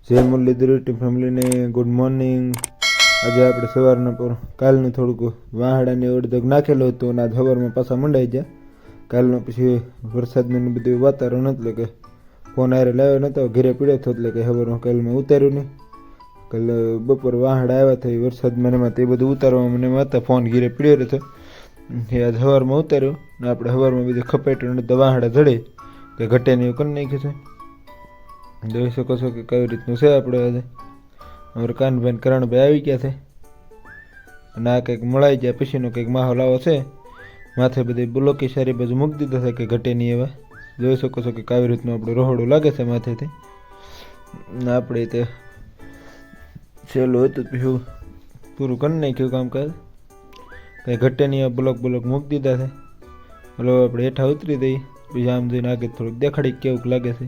જય મુરલીધર યુટ્યુબ ફેમિલીને good morning. આજે આપણે સવારના પર કાલનું થોડુંક વાહડાને અડધક નાખેલું હતું અને આજ સવારમાં પાછા મંડાઈ ગયા। કાલનો પછી વરસાદનું બધું વાતાવરણ એટલે કે ફોન આરે લાવ્યો નહોતો, ઘરે પીડ્યો હતો એટલે કે સવારમાં કાલમાં ઉતાર્યું નહીં। કાલ બપોર વાહડા આવ્યા હતા વરસાદમાં એમાં તે બધું ઉતારવામાં મને એમાં હતા, ફોન ઘરે પીડ્યો હતો એ આજ સવારમાં ઉતાર્યો ને આપણે સવારમાં બધું ખપેટ્યું તો વાહડા જડે કે ઘટે નહીં કરી નાખ્યું છે। જોઈ શકો છો કે કઈ રીતનું છે આપણે આજે અમારે કાનભાઈ કરણભાઈ આવી ગયા છે અને આ કંઈક મળાઈ ગયા પછીનો કંઈક માહોલ આવો છે। માથે બધી બ્લોકી સારી બાજુ મૂકી દીધા છે કે ઘટે નહીં એવા। જોઈ શકો છો કે કેવી રીતનું આપણું રહોડું લાગે છે માથેથી ને આપણે તે સહેલું હતું પછી પૂરું કરી નાખ્યું કામકાજ, કંઈ ઘટે નહીં બ્લોક મૂકી દીધા છે। એટલે આપણે હેઠા ઉતરી દઈએ પછી આમ જોઈને આગળ થોડુંક દેખાડી કેવું લાગે છે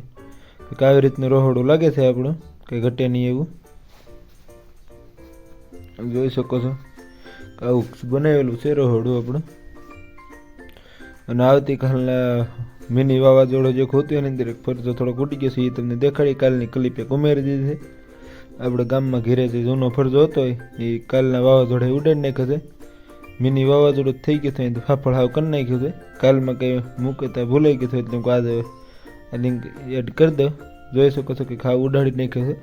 કે કેવી રીતનું રહોડું લાગે છે આપણું, કંઈ ઘટે નહીં એવું। જોઈ શકો છો આવું બનાવેલું છે રહોડું આપણું। અને આવતીકાલના મિની વાવાઝોડું જે ખોતું એની અંદર એક ફરજો થોડોક ઉડી ગયો છે એ તમને દેખાડી, કાલની ક્લિપ એક ઉમેરી દીધી છે। આપણે ગામમાં ઘેરે જે જૂનો ફરજો હતો એ કાલના વાવાઝોડે ઉડાડી નાખ્યો છે। મિની વાવાઝોડું થઈ ગયું છે તો ફાફળ હાવ કરી નાખ્યું છે, કાલમાં કંઈ મૂકતા ભૂલાઈ ગયું એટલે હું આજે આ લિંક એડ કરી દઉં। જોઈ શકો છો કે ખાવ ઉડાડી નાખ્યો છે।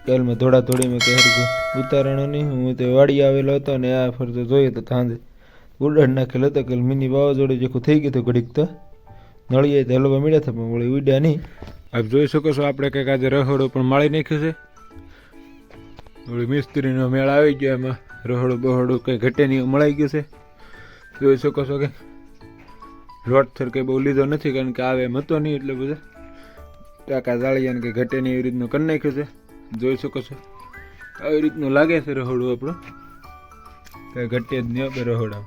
કાલમાં ધોળાધોળીમાં કંઈ હરખું ઉતારણો નહીં, હું તો વાડી આવેલો હતો અને આ ફરતો જોઈએ તો સાંજે ઉડાડી નાખેલો હતો કે મિની વાવાઝોડું જેખું થઈ ગયું હતું ઘડીક તો નળીએ તો હલવા મળ્યા હતા પણ વળી ઉડ્યા નહીં। આપ જોઈ શકો છો આપણે કંઈક આજે રહોડું પણ માળી નાખ્યું છે। વળી મિસ્ત્રીનો મેળ આવી ગયો, એમાં રહોડું બહોડું કંઈ ઘટે નહીં મળાઈ ગયું છે। જોઈ શકો છો કે લોટ થર કંઈ બહુ લીધો નથી કારણ કે આવે એમ હતો નહીં એટલે બધા ટાંકા જાળીયાને કંઈ ઘટે નહીં એવી રીતનું કરી નાખ્યું છે। જોઈ શકો છો આવી રીતનું લાગે છે રહોડું આપણું, કંઈ ઘટે જ નહીં આપણે રહોડા।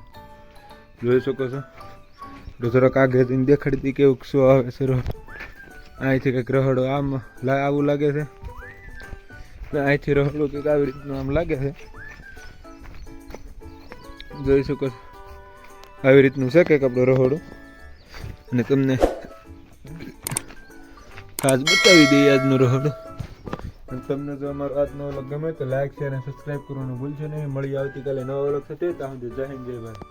જોઈ શકો છો થોડાક આગળ જઈને દેખાડી હતી કેવું શું આવે છે રહોડું। અહીંથી કંઈક રહોડું આમ આવું લાગે છે, અહીંથી રહોડું કંઈક આવી રીતનું આમ લાગે છે। જોઈ શકો છો આવી રીતનું છે કંઈક આપણું રહોડું અને તમને ખાસ બતાવી દઈએ આજનું રહોડું। અને તમને જો અમારો આજનો વ્લોગ ગમે તો લાઈક શેર અને સબસ્ક્રાઈબ કરવાનું ભૂલશો નહીં। મળી આવતીકાલે નવા વ્લોગ સાથે, ત્યાં સુધી જય હિન્દ જય ભારત।